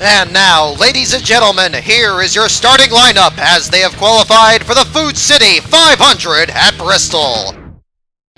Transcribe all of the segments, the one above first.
And now, ladies and gentlemen, here is your starting lineup as they have qualified for the Food City 500 at Bristol.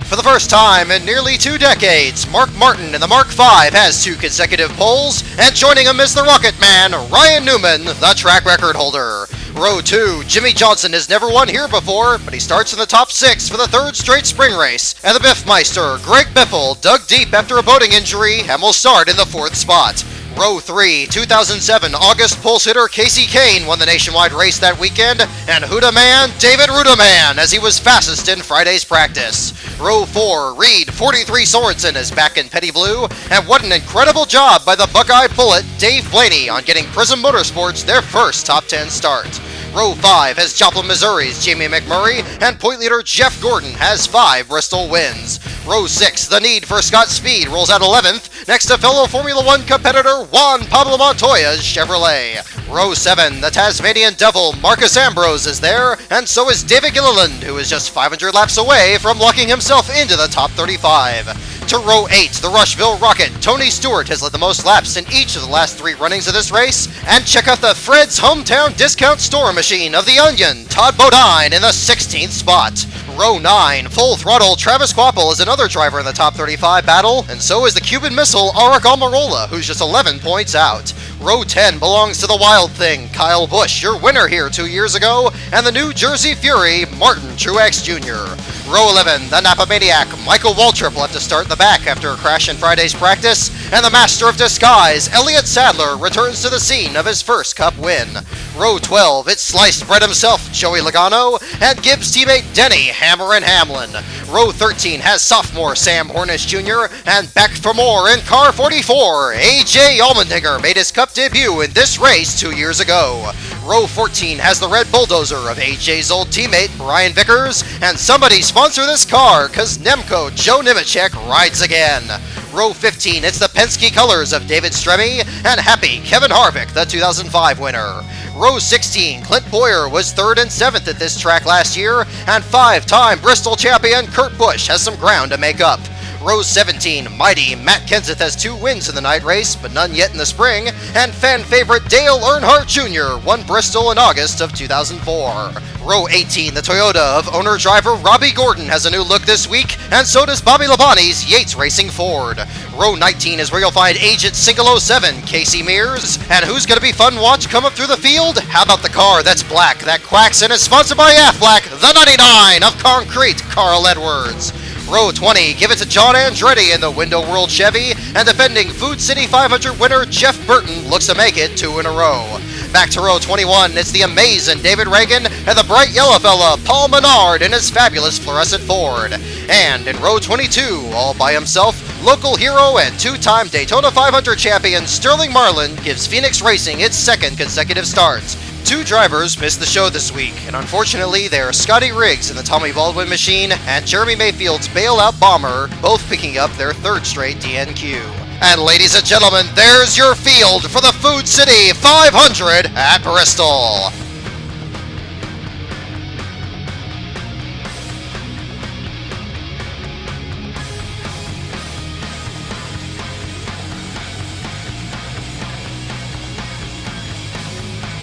For the first time in nearly 2 decades, Mark Martin in the Mark V has 2 consecutive poles, and joining him is the Rocket Man, Ryan Newman, the track record holder. Row 2, Jimmie Johnson has never won here before, but he starts in the top 6 for the 3rd straight spring race. And the Biffmeister, Greg Biffle, dug deep after a boating injury and will start in the 4th spot. Row 3, 2007 August pulse hitter Casey Kane won the nationwide race that weekend, and Huda Man, David Rudaman, as he was fastest in Friday's practice. Row 4, Reed 43 Sorenson is back in Petty Blue, and what an incredible job by the Buckeye Bullet Dave Blaney on getting Prism Motorsports their first top 10 start. Row 5 has Joplin, Missouri's Jamie McMurray, and point leader Jeff Gordon has 5 Bristol wins. Row 6, the need for Scott Speed rolls out 11th, next to fellow Formula 1 competitor Juan Pablo Montoya's Chevrolet. Row 7, the Tasmanian Devil Marcus Ambrose is there, and so is David Gilliland, who is just 500 laps away from locking himself into the top 35. To Row 8, the Rushville Rocket, Tony Stewart has led the most laps in each of the last 3 runnings of this race, and check out the Fred's Hometown Discount Store Machine of the Onion, Todd Bodine in the 16th spot. Row 9, Full Throttle Travis Quapple is another driver in the top 35 battle, and so is the Cuban Missile Auric Almirola, who's just 11 points out. Row 10 belongs to the Wild Thing, Kyle Busch, your winner here 2 years ago, and the New Jersey Fury, Martin Truex Jr. Row 11, the Napa Maniac, Michael Waltrip will have to start in the back after a crash in Friday's practice, and the Master of Disguise, Elliott Sadler, returns to the scene of his first Cup win. Row 12, it's Sliced Bread himself, Joey Logano, and Gibbs teammate Denny Hammer and Hamlin. Row 13 has sophomore Sam Hornish Jr., and back for more in car 44, AJ Allmendinger made his Cup debut in this race 2 years ago. Row 14 has the Red Bulldozer of AJ's old teammate Brian Vickers, and somebody sponsor this car, cause Nemco Joe Nemechek rides again. Row 15, it's the Penske colors of David Stremme, and happy Kevin Harvick, the 2005 winner. Row 16, Clint Bowyer was 3rd and 7th at this track last year, and 5-time Bristol champion Kurt Busch has some ground to make up. Row 17, mighty Matt Kenseth has 2 wins in the night race, but none yet in the spring, and fan favorite Dale Earnhardt Jr. won Bristol in August of 2004. Row 18, the Toyota of owner-driver Robbie Gordon has a new look this week, and so does Bobby Labonte's Yates Racing Ford. Row 19 is where you'll find Agent Single 07, Casey Mears, and who's going to be fun to watch come up through the field? How about the car that's black, that quacks, and is sponsored by Aflac, the 99 of Concrete, Carl Edwards. Row 20, give it to John Andretti in the Window World Chevy, and defending Food City 500 winner Jeff Burton looks to make it 2 in a row. Back to row 21, it's the amazing David Ragan and the bright yellow fella Paul Menard in his fabulous fluorescent Ford. And in row 22, all by himself, local hero and 2-time Daytona 500 champion Sterling Marlin gives Phoenix Racing its 2nd consecutive start. 2 drivers missed the show this week, and unfortunately they are Scotty Riggs in the Tommy Baldwin machine and Jeremy Mayfield's bailout bomber, both picking up their 3rd straight DNQ. And ladies and gentlemen, there's your field for the Food City 500 at Bristol.